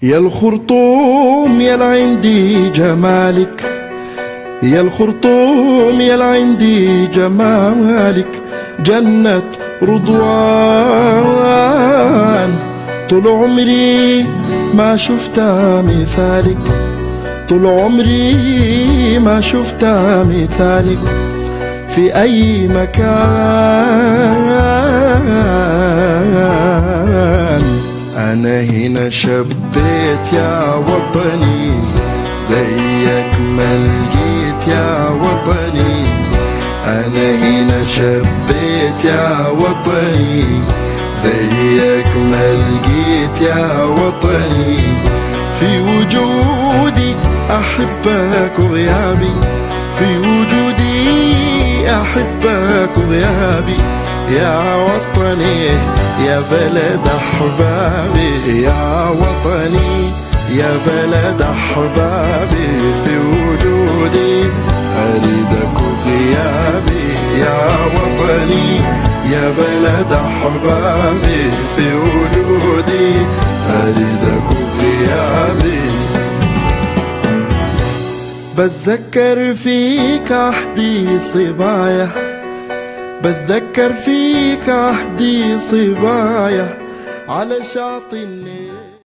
يا الخرطوم يا العندي جمالك، يا الخرطوم يا العندي جمالك، جنة رضوان. طول عمري ما شفت مثالك، طول عمري ما شفت مثالك في أي مكان. أنا هنا شبيت يا وطني، زيك ما لقيت يا وطني. أنا هنا شبيت يا وطني، زيك ما لقيت يا وطني. في وجودي أحبك وغيابي، في وجودي أحبك وغيابي. يا وطني يا بلد أحبابي، يا وطني يا بلد أحبابي. في وجودي أريدك وغيابي، يا وطني يا بلد أحبابي. في وجودي أريدك وغيابي. بتذكر فيك عهدي صبايا، بتذكر فيك عهدي صبايا على شاطئ النيل.